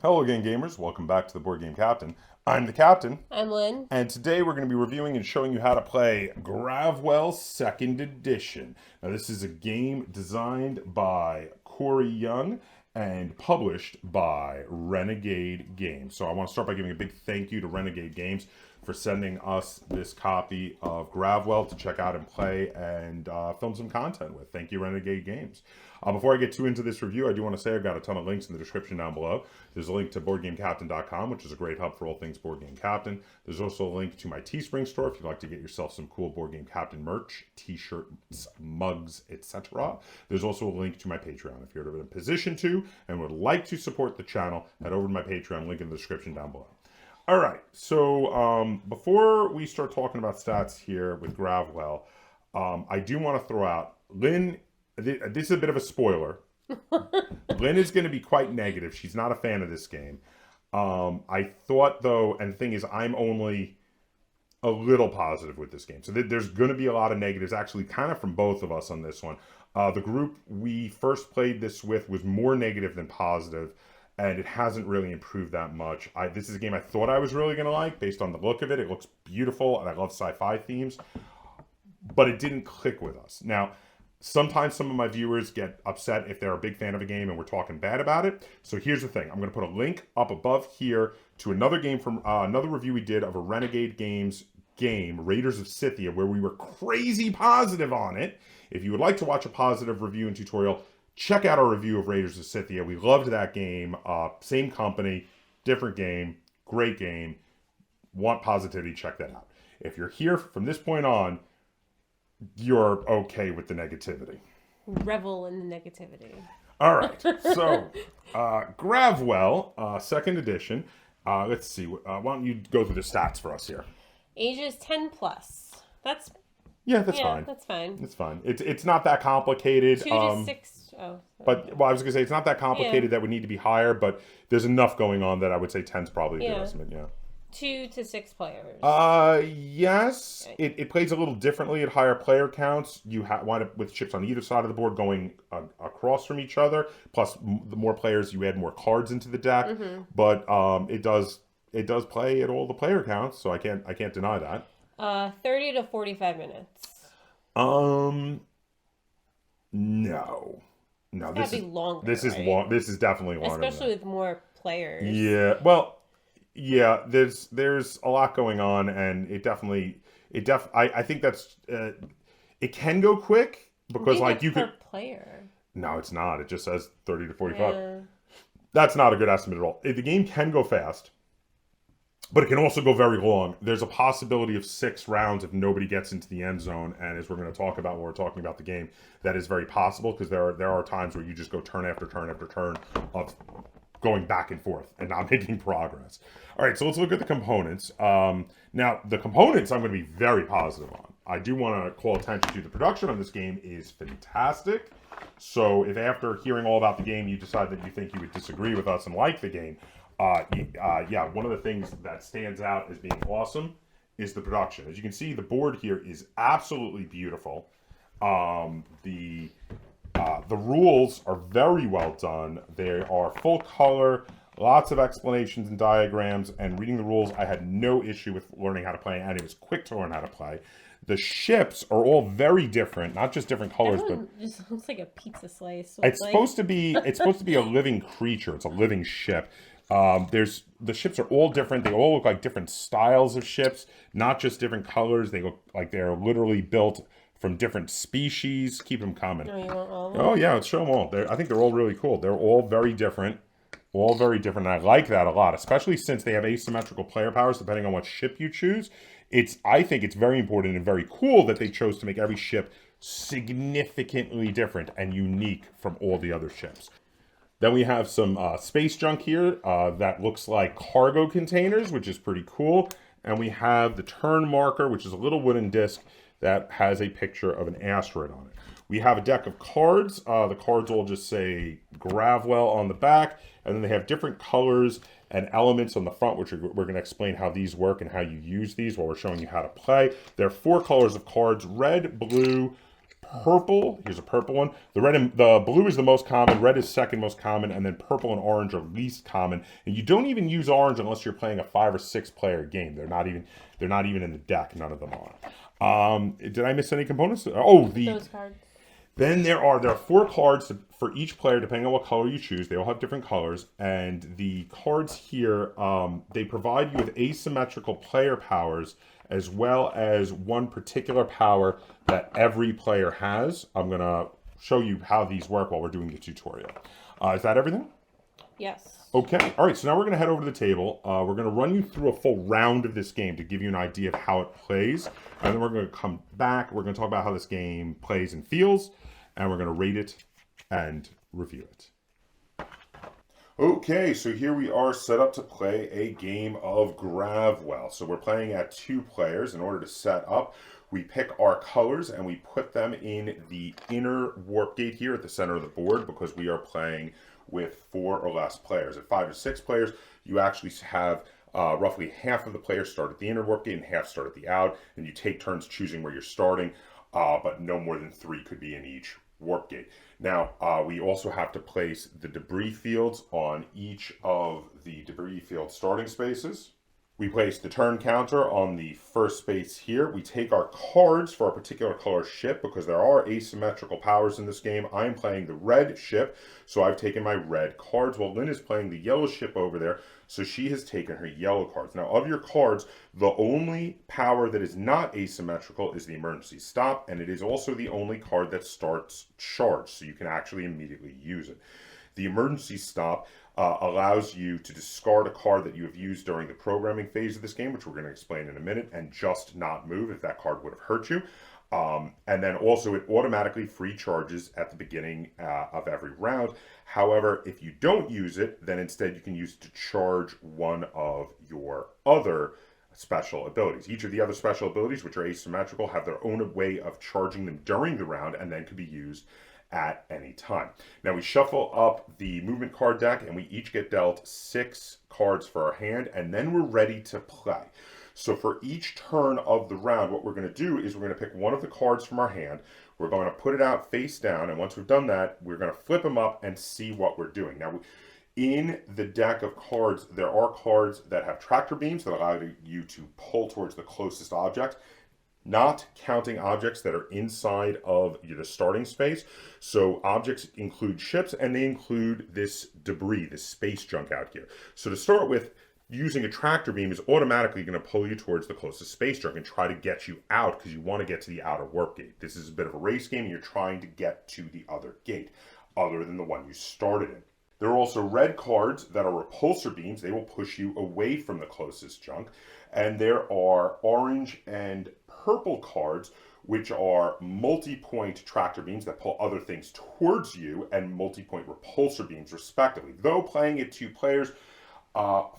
Hello again, gamers. Welcome back to the Board Game Captain. I'm the Captain, I'm Lynn. and today we're going to be reviewing and showing you how to play Gravwell 2nd Edition. Now, this is a game designed by Corey Young and published by Renegade Games. So I want to start by giving a big thank you to Renegade Games for sending us this copy of Gravwell to check out and play and film some content with. Thank you, Renegade Games. Before I get too into this review, I do want to say I've got a ton of links in the description down below. There's a link to BoardGameCaptain.com, which is a great hub for all things Board Game Captain. There's also a link to my Teespring store if you'd like to get yourself some cool Board Game Captain merch, t-shirts, mugs, etc. There's also a link to my Patreon. If you're in a position to and would like to support the channel, head over to my Patreon, link in the description down below. All right, so before we start talking about stats here with Gravwell, I do want to throw out, Lynn, this is a bit of a spoiler. Lynn is going to be quite negative. She's not a fan of this game. I thought, though, and the thing is, I'm only a little positive with this game. So there's going to be a lot of negatives, actually, kind of from both of us on this one. The group we first played this with was more negative than positive, and it hasn't really improved that much. This is a game I thought I was really going to like, based on the look of it. It looks beautiful, and I love sci-fi themes, but it didn't click with us. Now, sometimes some of my viewers get upset if they're a big fan of a game and we're talking bad about it. So here's the thing. I'm going to put a link up above here to another game from another review we did of a Renegade Games game, Raiders of Scythia, where we were crazy positive on it. If you would like to watch a positive review and tutorial, check out our review of Raiders of Scythia. We loved that game. Same company, different game, great game. Want positivity, check that out. If you're here from this point on, you're okay with the negativity. Revel in the negativity. All right. So, Gravwell, 2nd edition. Let's see. Why don't you go through the stats for us here? Ages 10 plus. That's fine. That's fine. It's fine. It's not that complicated. 2 to 6. Oh. But I was gonna say it's not that complicated that would need to be higher, but there's enough going on that I would say 10's probably a good estimate. Yeah. 2 to 6 players. Yes. It plays a little differently at higher player counts. You wind up with ships on either side of the board going across from each other. Plus, the more players, you add more cards into the deck. Mm-hmm. But it does play at all the player counts, so I can't deny that. 30 to 45 minutes. No. This is longer. This is long. This is definitely longer. Especially with more players. Yeah. Well. Yeah, there's a lot going on, and I think that's it can go quick because like you could player. No, it's not. It just says 30 to 45. Yeah. That's not a good estimate at all. The game can go fast, but it can also go very long. There's a possibility of 6 rounds if nobody gets into the end zone, and as we're going to talk about when we're talking about the game, that is very possible because there are times where you just go turn after turn after turn of going back and forth and not making progress. All right, so let's look at the components. Now, the components I'm going to be very positive on. I do want to call attention to the production on this game is fantastic. So if after hearing all about the game, you decide that you think you would disagree with us and like the game, one of the things that stands out as being awesome is the production. As you can see, the board here is absolutely beautiful. The rules are very well done. They are full color, lots of explanations and diagrams, and reading the rules, I had no issue with learning how to play, and it was quick to learn how to play. The ships are all very different, not just different colors, but just looks like a pizza slice. It's supposed to be a living creature. It's a living ship. The ships are all different. They all look like different styles of ships, not just different colors. They look like they're literally built from different species. Keep them coming. Oh, you want all of them? Oh yeah, let's show them all. I think they're all really cool. They're all very different. All very different. And I like that a lot, especially since they have asymmetrical player powers depending on what ship you choose. I think it's very important and very cool that they chose to make every ship significantly different and unique from all the other ships. Then we have some space junk here that looks like cargo containers, which is pretty cool. And we have the turn marker, which is a little wooden disc that has a picture of an asteroid on it. We have a deck of cards. The cards all just say Gravwell on the back, and then they have different colors and elements on the front, which we're going to explain how these work and how you use these while we're showing you how to play. There are 4 colors of cards: red, blue, purple. Here's a purple one. The blue is the most common. Red is second most common, and then purple and orange are least common. And you don't even use orange unless you're playing a 5 or 6 player game. They're not even in the deck. None of them are. Did I miss any components? Oh, Those cards. then there are 4 cards for each player, depending on what color you choose. They all have different colors, and the cards here, they provide you with asymmetrical player powers, as well as one particular power that every player has. I'm going to show you how these work while we're doing the tutorial. Is that everything? Yes. Okay, all right, so now we're going to head over to the table. We're going to run you through a full round of this game to give you an idea of how it plays. And then we're going to come back. We're going to talk about how this game plays and feels. And we're going to rate it and review it. Okay, so here we are set up to play a game of Gravwell. So we're playing at 2 players. In order to set up, we pick our colors and we put them in the inner warp gate here at the center of the board because we are playing with 4 or less players. At 5 or 6 players, you actually have roughly half of the players start at the inner warp gate and half start at the out, and you take turns choosing where you're starting, but no more than 3 could be in each warp gate. Now, we also have to place the debris fields on each of the debris field starting spaces. We place the turn counter on the first space here. We take our cards for a particular color ship because there are asymmetrical powers in this game. I am playing the red ship, so I've taken my red cards, while Lynn is playing the yellow ship over there, so she has taken her yellow cards. Now, of your cards, the only power that is not asymmetrical is the emergency stop, and it is also the only card that starts charged, so you can actually immediately use it. The emergency stop allows you to discard a card that you have used during the programming phase of this game, which we're going to explain in a minute, and just not move if that card would have hurt you. And then also it automatically free charges at the beginning of every round. However, if you don't use it, then instead you can use it to charge one of your other special abilities. Each of the other special abilities, which are asymmetrical, have their own way of charging them during the round and then can be used at any time. Now we shuffle up the movement card deck and we each get dealt 6 cards for our hand, and then we're ready to play. So for each turn of the round, what we're going to do is we're going to pick one of the cards from our hand. We're going to put it out face down, and once we've done that, we're going to flip them up and see what we're doing. Now, in the deck of cards, there are cards that have tractor beams that allow you to pull towards the closest object, not counting objects that are inside of the starting space. So objects include ships, and they include this debris, this space junk out here. So to start with, using a tractor beam is automatically going to pull you towards the closest space junk and try to get you out because you want to get to the outer warp gate. This is a bit of a race game, and you're trying to get to the other gate, other than the one you started in. There are also red cards that are repulsor beams. They will push you away from the closest junk. And there are orange and purple cards, which are multi-point tractor beams that pull other things towards you, and multi-point repulsor beams, respectively. Though playing it 2 players,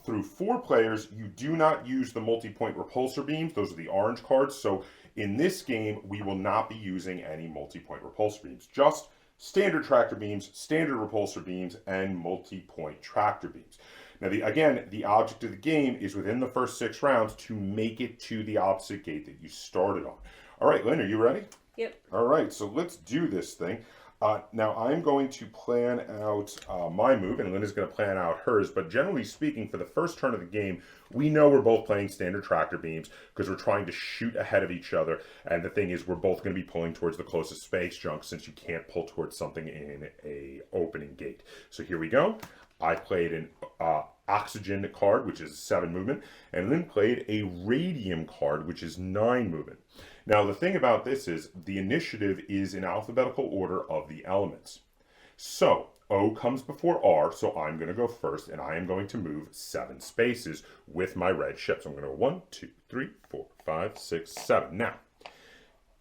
through 4 players, you do not use the multi-point repulsor beams. Those are the orange cards. So in this game, we will not be using any multi-point repulsor beams. Just standard tractor beams, standard repulsor beams, and multi-point tractor beams. Now, again, the object of the game is within the first 6 rounds to make it to the opposite gate that you started on. All right, Lynn, are you ready? Yep. All right, so let's do this thing. Now, I'm going to plan out my move, and Lynn is going to plan out hers. But generally speaking, for the first turn of the game, we know we're both playing standard tractor beams because we're trying to shoot ahead of each other. And the thing is, we're both going to be pulling towards the closest space junk since you can't pull towards something in a opening gate. So here we go. I played an oxygen card, which is 7 movement, and Lynn played a radium card, which is 9 movement. Now, the thing about this is the initiative is in alphabetical order of the elements. So, O comes before R, so I'm going to go first, and I am going to move 7 spaces with my red ship. So I'm going to go 1, 2, 3, 4, 5, 6, 7.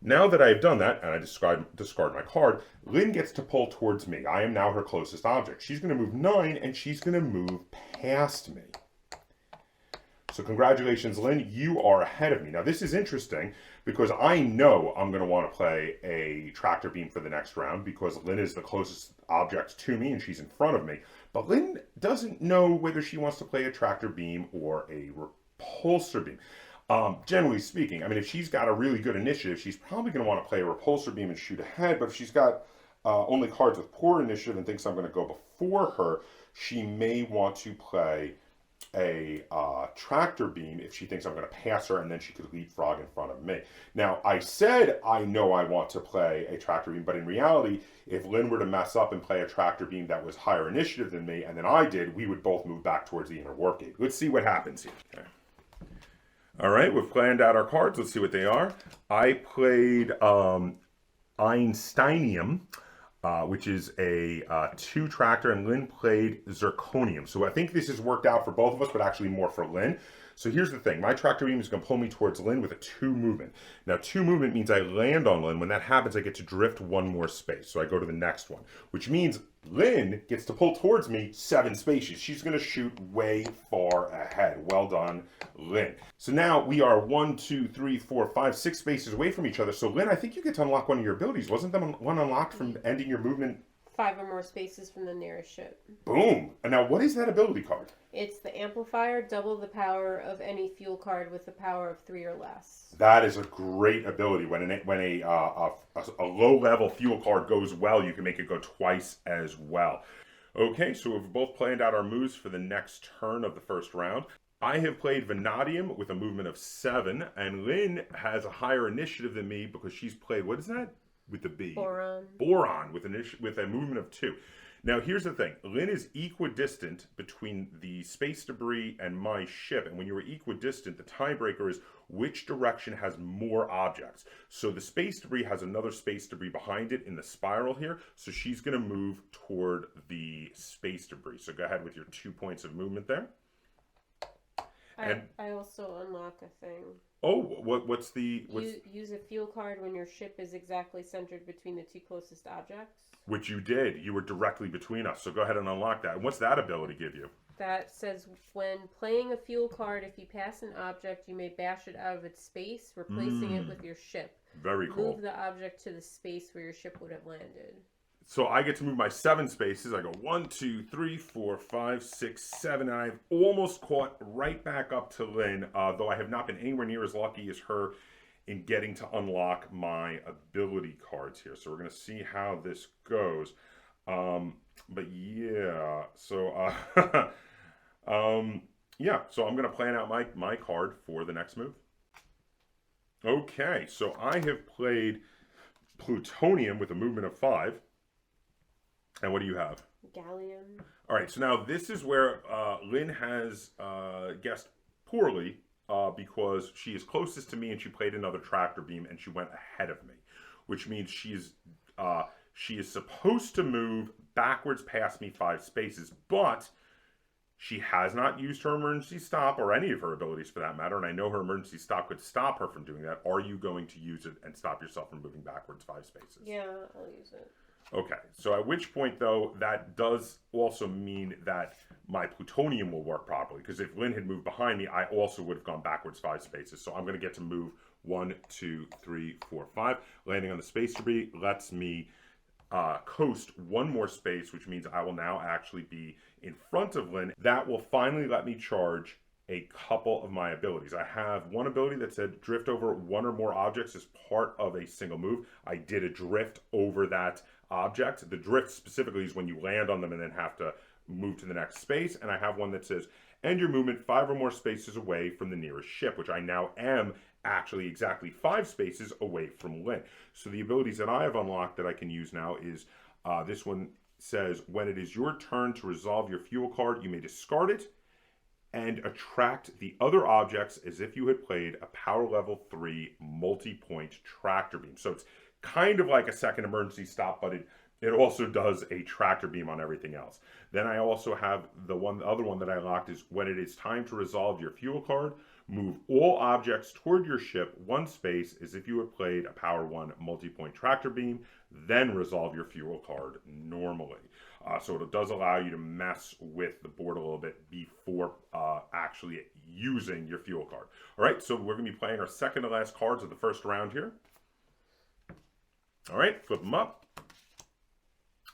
Now that I've done that, and I discard my card, Lynn gets to pull towards me. I am now her closest object. She's going to move 9, and she's going to move past me. So congratulations, Lynn, you are ahead of me. Now this is interesting because I know I'm going to want to play a tractor beam for the next round because Lynn is the closest object to me and she's in front of me. But Lynn doesn't know whether she wants to play a tractor beam or a repulsor beam. Generally speaking, I mean, if she's got a really good initiative, she's probably going to want to play a repulsor beam and shoot ahead. But if she's got only cards with poor initiative and thinks I'm going to go before her, she may want to play a tractor beam if she thinks I'm going to pass her, and then she could leapfrog in front of me. Now, I said I know I want to play a tractor beam, but in reality, if Lynn were to mess up and play a tractor beam that was higher initiative than me, and then I did, we would both move back towards the inner warp gate. Let's see what happens here. Okay. All right, we've planned out our cards. Let's see what they are. I played Einsteinium, which is a 2 tractor, and Lynn played Zirconium. So I think this has worked out for both of us, but actually more for Lynn. So here's the thing. My tractor beam is going to pull me towards Lynn with a 2 movement. Now, 2 movement means I land on Lynn. When that happens, I get to drift 1 more space. So I go to the next one, which means Lynn gets to pull towards me 7 spaces. She's going to shoot way far ahead. Well done, Lynn. So now we are 1, 2, 3, 4, 5, 6 spaces away from each other. So Lynn, I think you get to unlock one of your abilities. Wasn't that one unlocked from ending your movement? 5 or more spaces from the nearest ship. Boom. And now what is that ability card? It's the amplifier, double the power of any fuel card with the power of 3 or less. That is a great ability. When a low-level fuel card goes well, you can make it go twice as well. Okay, so we've both planned out our moves for the next turn of the first round. I have played Vanadium with a movement of 7, and Lynn has a higher initiative than me because she's played, what is that? With the B. Boron. Boron with a movement of 2. Now, here's the thing. Lynn is equidistant between the space debris and my ship. And when you're equidistant, the tiebreaker is which direction has more objects. So the space debris has another space debris behind it in the spiral here. So she's going to move toward the space debris. So go ahead with your 2 points of movement there. I also unlock a thing. Oh, what's the... Use a fuel card when your ship is exactly centered between the 2 closest objects. Which you did. You were directly between us. So go ahead and unlock that. And what's that ability give you? That says when playing a fuel card, if you pass an object, you may bash it out of its space, replacing it with your ship. Very cool. Move the object to the space where your ship would have landed. So I get to move my 7 spaces. I go 1, 2, 3, 4, 5, 6, 7. And I've almost caught right back up to Lynn, though I have not been anywhere near as lucky as her in getting to unlock my ability cards here. So we're going to see how this goes. But yeah, so yeah, so I'm going to plan out my card for the next move. Okay, so I have played Plutonium with a movement of 5. And what do you have? Gallium. All right, so now this is where Lynn has guessed poorly because she is closest to me and she played another tractor beam and she went ahead of me, which means she is supposed to move backwards past me 5 spaces, but she has not used her emergency stop or any of her abilities for that matter, and I know her emergency stop could stop her from doing that. Are you going to use it and stop yourself from moving backwards 5 spaces? Yeah, I'll use it. Okay, so at which point, though, that does also mean that my plutonium will work properly, because if Lynn had moved behind me, I also would have gone backwards 5 spaces. So I'm going to get to move 1, 2, 3, 4, 5. Landing on the space debris lets me coast 1 more space, which means I will now actually be in front of Lynn. That will finally let me charge a couple of my abilities. I have one ability that said drift over 1 or more objects as part of a single move. I did a drift over that object. The drift specifically is when you land on them and then have to move to the next space. And I have one that says end your movement 5 or more spaces away from the nearest ship, which I now am actually exactly 5 spaces away from Lynn. So the abilities that I have unlocked that I can use now is this one says when it is your turn to resolve your fuel card, you may discard it and attract the other objects as if you had played a power level 3 multi-point tractor beam. So it's kind of like a second emergency stop, but it also does a tractor beam on everything else. Then I also have the other one that I locked is when it is time to resolve your fuel card, move all objects toward your ship 1 space as if you had played a power 1 multi-point tractor beam, then resolve your fuel card normally. So it does allow you to mess with the board a little bit before actually using your fuel card. All right, so we're going to be playing our second to last cards of the first round here. All right, flip them up.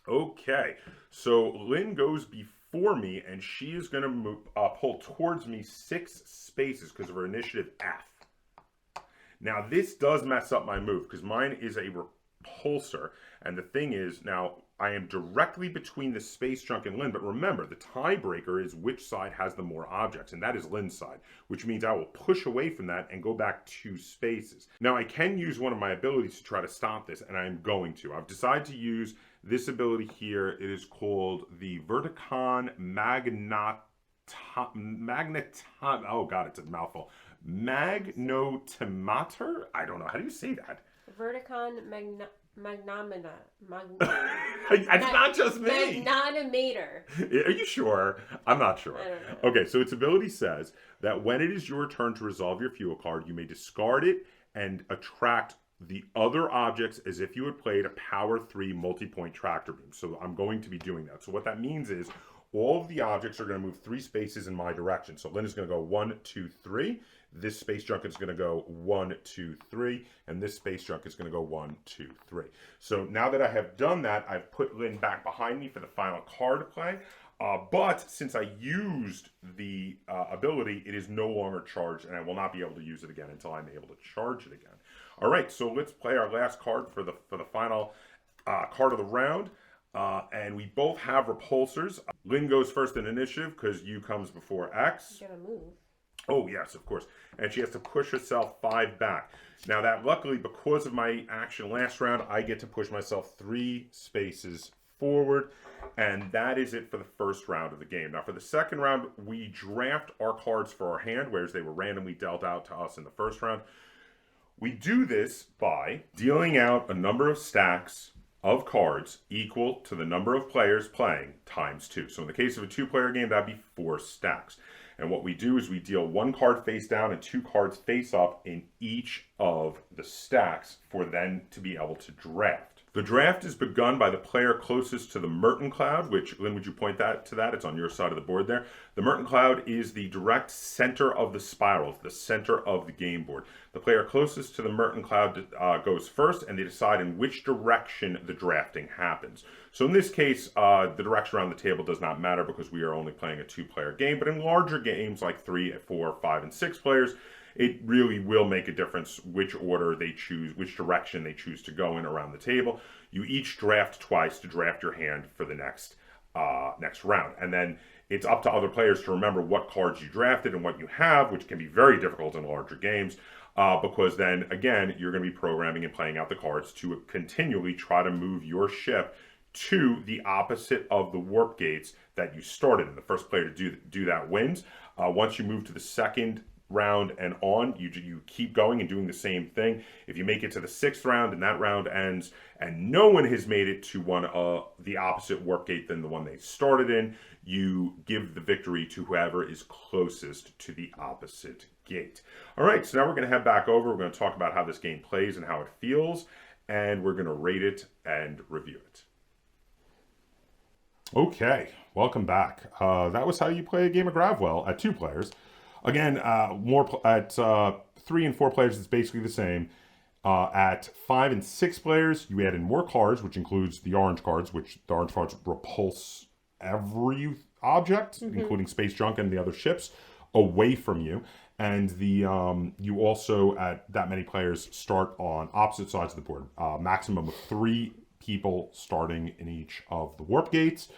Okay, so Lynn goes before me, and she is going to move, pull towards me 6 spaces because of her initiative F. Now, this does mess up my move because mine is a repulsor. And the thing is, now I am directly between the space junk and Lynn. But remember, the tiebreaker is which side has the more objects. And that is Lynn's side, which means I will push away from that and go back 2 spaces. Now, I can use one of my abilities to try to stop this, and I'm going to. I've decided to use this ability here. It is called the Verticon oh god, it's a mouthful. Magnotomater? I don't know. How do you say that? Verticon magnomina. It's not just me. Magnetomator. Are you sure? I'm not sure. I don't know. Okay, so its ability says that when it is your turn to resolve your fuel card, you may discard it and attract the other objects as if you had played a power 3 multi-point tractor beam. So I'm going to be doing that. So what that means is all of the objects are going to move 3 spaces in my direction. So Lynn is going to go 1, 2, 3. This space junk is going to go 1, 2, 3. And this space junk is going to go 1, 2, 3. So now that I have done that, I've put Lynn back behind me for the final card to play. But since I used the ability, it is no longer charged, and I will not be able to use it again until I'm able to charge it again. All right, so let's play our last card for the final card of the round. And we both have repulsors. Lynn goes first in initiative because U comes before X. You gotta move. Oh, yes, of course. And she has to push herself 5 back. Now that luckily, because of my action last round, I get to push myself 3 spaces forward. And that is it for the first round of the game. Now for the second round, we draft our cards for our hand, whereas they were randomly dealt out to us in the first round. We do this by dealing out a number of stacks of cards equal to the number of players playing times 2. So in the case of a 2-player game, that'd be 4 stacks. And what we do is we deal 1 card face down and 2 cards face up in each of the stacks for them to be able to draft. The draft is begun by the player closest to the Merton Cloud, which, Lynn, would you point to that? It's on your side of the board there. The Merton Cloud is the direct center of the spiral, the center of the game board. The player closest to the Merton Cloud goes first, and they decide in which direction the drafting happens. So in this case, the direction around the table does not matter because we are only playing a 2-player game. But in larger games like 3, 4, 5, and 6 players, it really will make a difference which order they choose, which direction they choose to go in around the table. You each draft twice to draft your hand for the next round. And then it's up to other players to remember what cards you drafted and what you have, which can be very difficult in larger games, because then, again, you're going to be programming and playing out the cards to continually try to move your ship to the opposite of the warp gates that you started in. The first player to do that wins. Once you move to the second round and on, you keep going and doing the same thing. If you make it to the 6th round and that round ends and no one has made it to the opposite warp gate than the one they started in, you give the victory to whoever is closest to the opposite gate. All right, so now we're going to head back over. We're going to talk about how this game plays and how it feels, and we're going to rate it and review it. Okay, welcome back. That was how you play a game of Gravwell at 2 players. Again, more at 3 and 4 players, it's basically the same. At 5 and 6 players, you add in more cards, which includes the orange cards, which the orange cards repulse every object, including space junk and the other ships, away from you. And you also, at that many players, start on opposite sides of the board. Maximum of 3 people starting in each of the warp gates.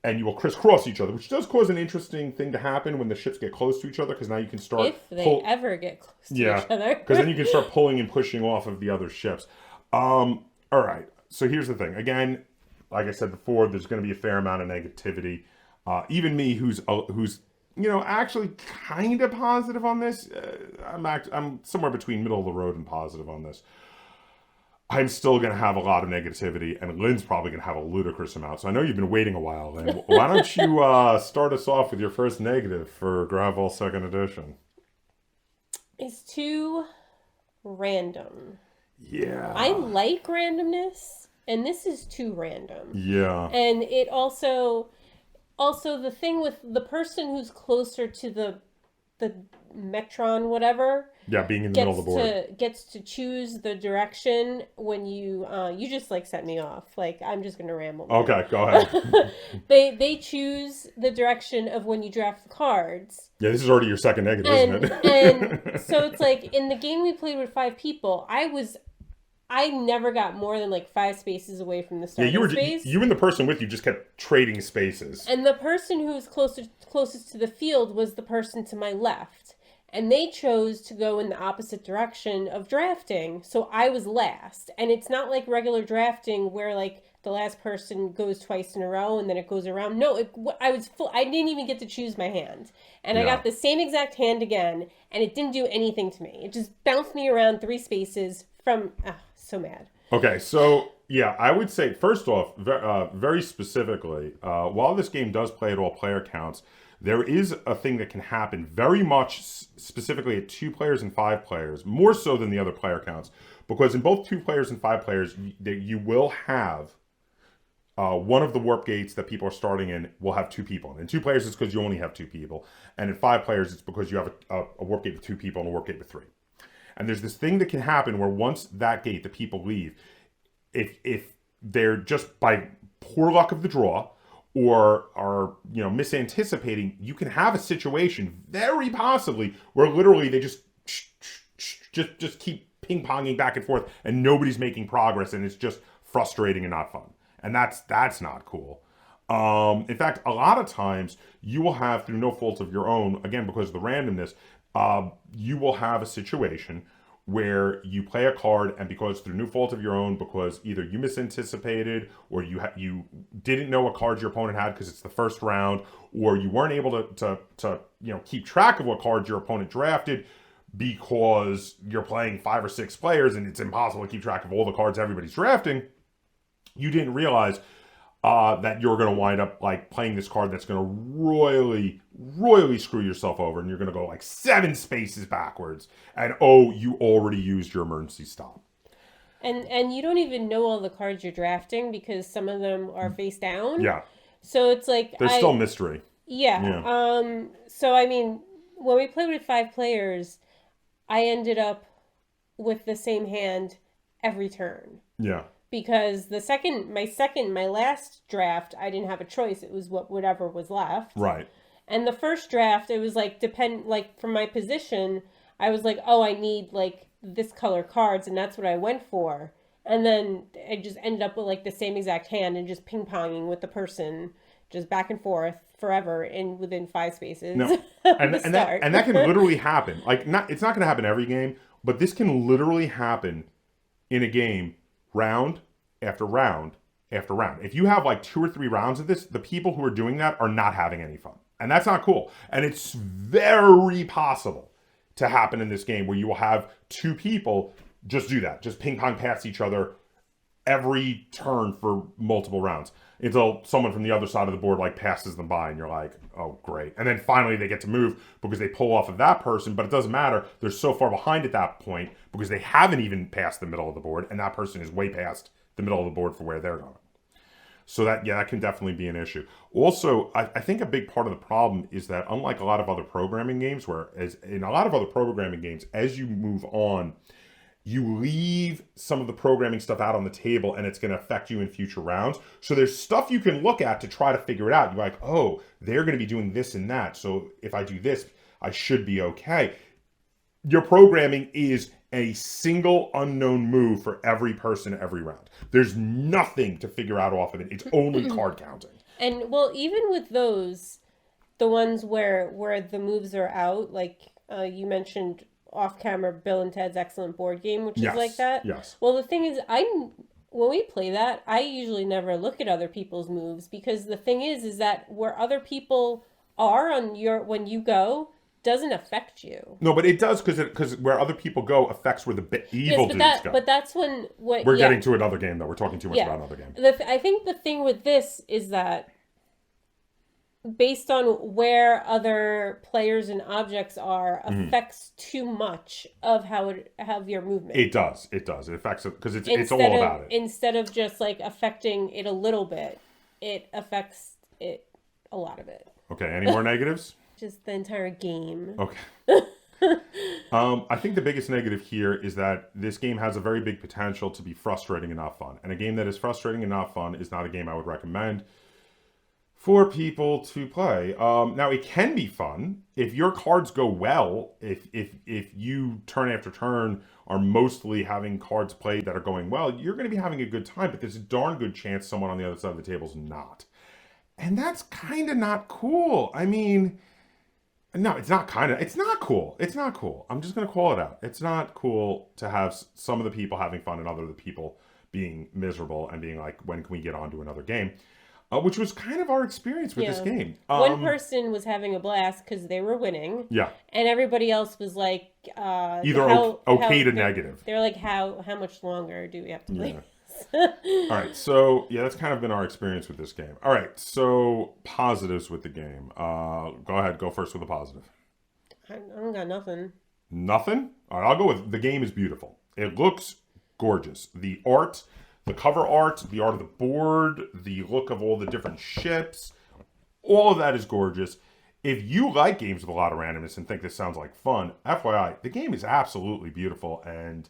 And you will crisscross each other, which does cause an interesting thing to happen when the ships get close to each other, because now you can start... If they ever get close to each other. Because then you can start pulling and pushing off of the other ships. All right, so here's the thing. Again, like I said before, there's going to be a fair amount of negativity. Even me, who's actually kind of positive on this, I'm somewhere between middle of the road and positive on this. I'm still going to have a lot of negativity, and Lynn's probably going to have a ludicrous amount. So I know you've been waiting a while, Lynn. Why don't you start us off with your first negative for Gravwell 2nd Edition? It's too random. Yeah. I like randomness, and this is too random. Yeah. And it also the thing with the person who's closer to the Metron, whatever, Yeah, being in the middle of the board. Gets to choose the direction when you just like set me off. Like I'm just gonna ramble now. Okay, go ahead. They choose the direction of when you draft the cards. Yeah, this is already your second negative, isn't it? And so it's like in the game we played with 5 people, I never got more than like 5 spaces away from the starting space. You and the person with you just kept trading spaces. And the person who was closest to the field was the person to my left. And they chose to go in the opposite direction of drafting. So I was last. And it's not like regular drafting where like the last person goes twice in a row and then it goes around. No, I didn't even get to choose my hand. And I got the same exact hand again, and it didn't do anything to me. It just bounced me around 3 spaces from, so mad. Okay, so yeah, I would say first off, very specifically, while this game does play at all player counts, there is a thing that can happen very much specifically at 2 players and 5 players, more so than the other player counts, because in both 2 players and 5 players, you will have one of the warp gates that people are starting in will have 2 people. In 2 players, it's because you only have 2 people, and in 5 players, it's because you have a warp gate with 2 people and a warp gate with 3. And there's this thing that can happen where once that gate, the people leave, if they're just by poor luck of the draw or are misanticipating, you can have a situation very possibly where literally they just keep ping-ponging back and forth and nobody's making progress and it's just frustrating and not fun. And that's not cool. In fact, a lot of times you will have, through no fault of your own, again because of the randomness, you will have a situation where you play a card and because through no fault of your own, because either you misanticipated or you didn't know what cards your opponent had because it's the first round, or you weren't able to keep track of what cards your opponent drafted because you're playing 5 or 6 players and it's impossible to keep track of all the cards everybody's drafting, you didn't realize that you're going to wind up like playing this card that's going to royally screw yourself over, and you're going to go like 7 spaces backwards, and you already used your emergency stop. And you don't even know all the cards you're drafting because some of them are face down. Yeah. So it's like there's still mystery. Yeah. So I mean, when we played with 5 players, I ended up with the same hand every turn. Yeah. Because my last draft, I didn't have a choice. It was whatever was left. Right. And the first draft, it was like from my position, I was like, oh, I need like this color cards, and that's what I went for. And then I just ended up with like the same exact hand and just ping-ponging with the person, just back and forth forever within 5 spaces. No. and that can literally happen. Like it's not going to happen every game, but this can literally happen in a game. Round after round after round. If you have like 2 or 3 rounds of this, the people who are doing that are not having any fun. And that's not cool. And it's very possible to happen in this game where you will have 2 people just do that. Just ping pong past each other every turn for multiple rounds until someone from the other side of the board like passes them by and you're like, oh great. And then finally they get to move because they pull off of that person, but it doesn't matter. They're so far behind at that point because they haven't even passed the middle of the board and that person is way past the middle of the board for where they're going. So that can definitely be an issue. Also, I think a big part of the problem is that unlike a lot of other programming games, as you move on, you leave some of the programming stuff out on the table and it's going to affect you in future rounds. So there's stuff you can look at to try to figure it out. You're like, oh, they're going to be doing this and that. So if I do this, I should be okay. Your programming is a single unknown move for every person every round. There's nothing to figure out off of it. It's only card counting. And well, even with those, the ones where the moves are out, like you mentioned off camera, Bill and Ted's Excellent Board Game, which is like that. Yes. Well, the thing is, when we play that, I usually never look at other people's moves because the thing is that where other people are when you go doesn't affect you. No, but it does because where other people go affects where the evil dudes go. But that's when we're getting to another game though. We're talking too much about another game. I think the thing with this is that based on where other players and objects are affects too much of how your movement. It does. It affects it because it's all about it. Instead of just like affecting it a little bit, it affects it a lot of it. Okay. Any more negatives? Just the entire game. Okay. I think the biggest negative here is that this game has a very big potential to be frustrating and not fun. And a game that is frustrating and not fun is not a game I would recommend for people to play. Now, it can be fun if your cards go well. If you turn after turn are mostly having cards played that are going well, you're going to be having a good time. But there's a darn good chance someone on the other side of the table is not, and that's kind of not cool. I mean, no, it's not kind of. It's not cool. It's not cool. I'm just going to call it out. It's not cool to have some of the people having fun and other the people being miserable and being like, when can we get on to another game? Which was kind of our experience with this Yeah. game. One person was having a blast because they were winning, Yeah, and everybody else was like, either okay to negative. They're like, how much longer do we have to play? Yeah. All right, so yeah, that's kind of been our experience with this game. All right, so positives with the game. Go ahead, go first with a positive. I don't got nothing. Nothing? All right, I'll go with the game is beautiful. It looks gorgeous. The art, the cover art, the art of the board, the look of all the different ships, all of that is gorgeous. If you like games with a lot of randomness and think this sounds like fun, FYI, the game is absolutely beautiful. And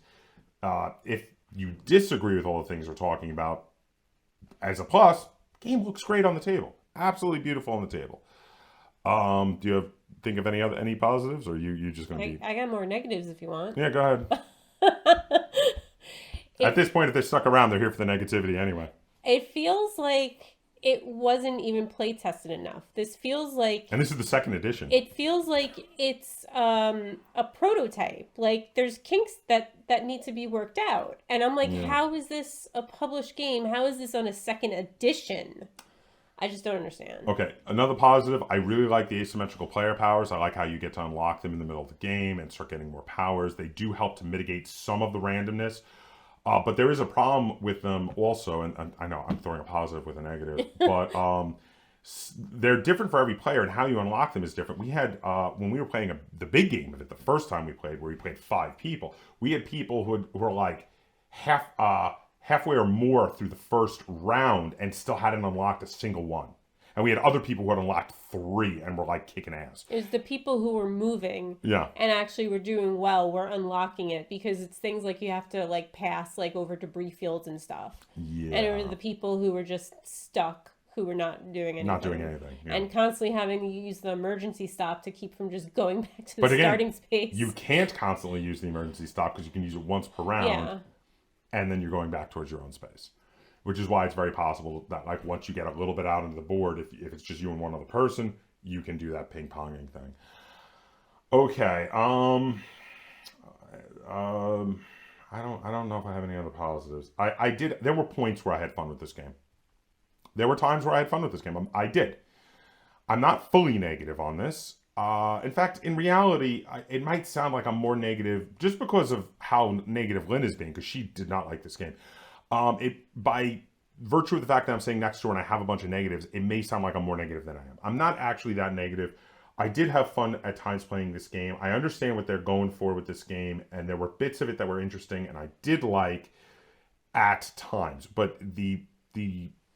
if you disagree with all the things we're talking about, as a plus, game looks great on the table. Absolutely beautiful on the table. Do you think of any positives, or you just gonna be? I got more negatives if you want. Yeah, go ahead. At this point, if they stuck around, they're here for the negativity anyway. It feels like it wasn't even play tested enough. This feels like, And this is the second edition. it feels like it's a prototype. Like there's kinks that need to be worked out. And I'm like, how is this a published game? How is this on a second edition? I just don't understand. Okay, another positive. I really like the asymmetrical player powers. I like how you get to unlock them in the middle of the game and start getting more powers. They do help to mitigate some of the randomness. But there is a problem with them also, and I know I'm throwing a positive with a negative, but they're different for every player, and how you unlock them is different. We had, when we were playing the big game of it, the first time we played, where we played 5 people, we had people who were like halfway or more through the first round and still hadn't unlocked a single one. And we had other people who had unlocked 3 and were like kicking ass. It was the people who were moving Yeah. and actually were doing well were unlocking it, because it's things like you have to like pass like over debris fields and stuff. Yeah. And it were the people who were just stuck, who were not doing anything. Not doing anything. Yeah. And constantly having to use the emergency stop to keep from just going back to the But again, starting space. you can't constantly use the emergency stop because you can use it once per round. Yeah. And then you're going back towards your own space, which is why it's very possible that like once you get a little bit out into the board, if it's just you and one other person, you can do that ping-ponging thing. Okay. I don't know if I have any other positives. I did. There were points where I had fun with this game. There were times where I had fun with this game. I did. I'm not fully negative on this. In fact, in reality, it might sound like I'm more negative just because of how negative Lynn is being, because she did not like this game. By virtue of the fact that I'm saying next door and I have a bunch of negatives, it may sound like I'm more negative than I am. I'm not actually that negative. I did have fun at times playing this game. I understand what they're going for with this game, and there were bits of it that were interesting, and I did like at times. But the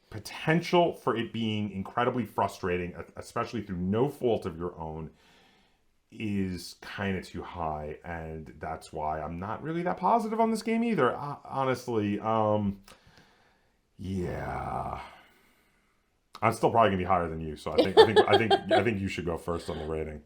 potential for it being incredibly frustrating, especially through no fault of your own, is kind of too high, and that's why I'm not really that positive on this game either. Honestly, yeah, I'm still probably gonna be higher than you, so I think you should go first on the rating.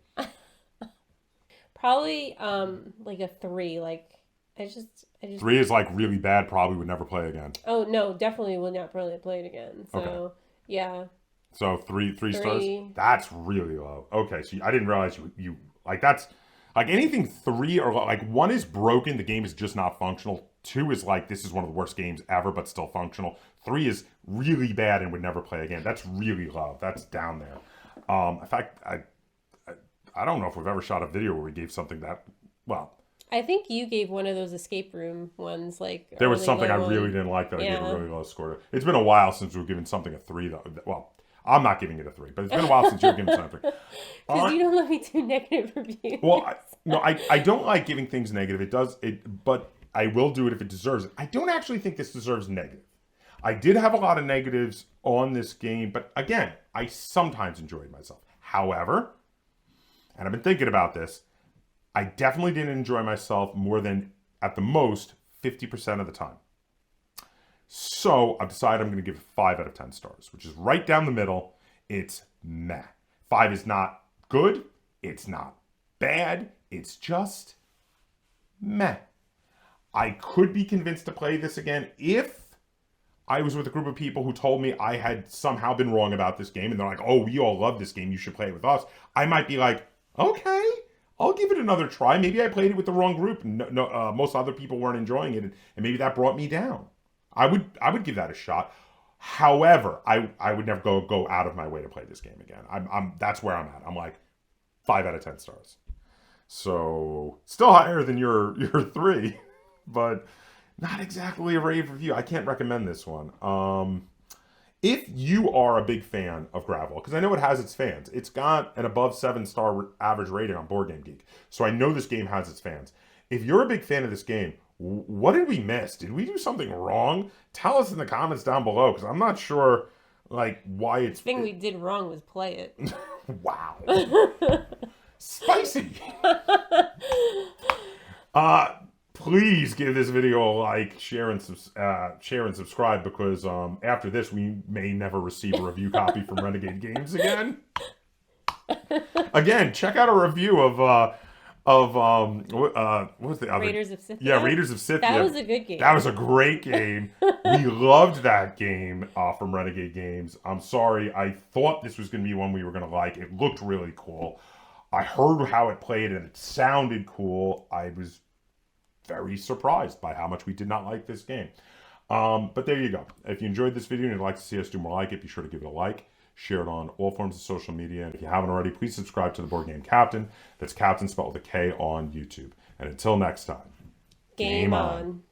Probably like a 3. Like I just 3 is like really bad. Probably would never play again. Oh no, definitely will not really play it again. So Okay. yeah. So three stars. 3. That's really low. Okay, so I didn't realize you like that's like anything 3 or like 1 is broken. The game is just not functional. 2 is like this is one of the worst games ever, but still functional. 3 is really bad and would never play again. That's really low. That's down there. In fact, I don't know if we've ever shot a video where we gave something that well. I think you gave one of those escape room ones like There was early something I low really one. didn't like that I gave a Yeah. really low score to. It's been a while since we've given something a 3 though. Well, I'm not giving it a 3, but it's been a while since you've given something. Because you don't let me do negative reviews. Well, I don't like giving things negative. But I will do it if it deserves it. I don't actually think this deserves negative. I did have a lot of negatives on this game, but again, I sometimes enjoyed myself. However, and I've been thinking about this, I definitely didn't enjoy myself more than, at the most, 50% of the time. So I've decided I'm going to give it 5 out of 10 stars, which is right down the middle. It's meh. 5 is not good. It's not bad. It's just meh. I could be convinced to play this again if I was with a group of people who told me I had somehow been wrong about this game, and they're like, oh, we all love this game, you should play it with us. I might be like, okay, I'll give it another try. Maybe I played it with the wrong group. Most other people weren't enjoying it, and maybe that brought me down. I would give that a shot. However, I would never go out of my way to play this game again. That's where I'm at. I'm like 5 out of 10 stars. So still higher than your 3, but not exactly a rave review. I can't recommend this one. If you are a big fan of Gravwell, because I know it has its fans, it's got an above 7-star average rating on Board Game Geek, so I know this game has its fans. If you're a big fan of this game, what did we miss? Did we do something wrong? Tell us in the comments down below, because I'm not sure, like, why it's... The thing we did wrong was play it. Wow. Spicy. Please give this video a like, share and subscribe, because after this we may never receive a review copy from Renegade Games again. Again, check out a review of what was the other? Raiders of Scythia. Yeah, Raiders of Scythia. That was a good game. That was a great game. We loved that game from Renegade Games. I'm sorry, I thought this was going to be one we were going to like. It looked really cool. I heard how it played and it sounded cool. I was very surprised by how much we did not like this game. But there you go. If you enjoyed this video and you'd like to see us do more like it, be sure to give it a like. Share it on all forms of social media. And if you haven't already, please subscribe to the Board Game Captain. That's Captain spelled with a K on YouTube. And until next time, game on.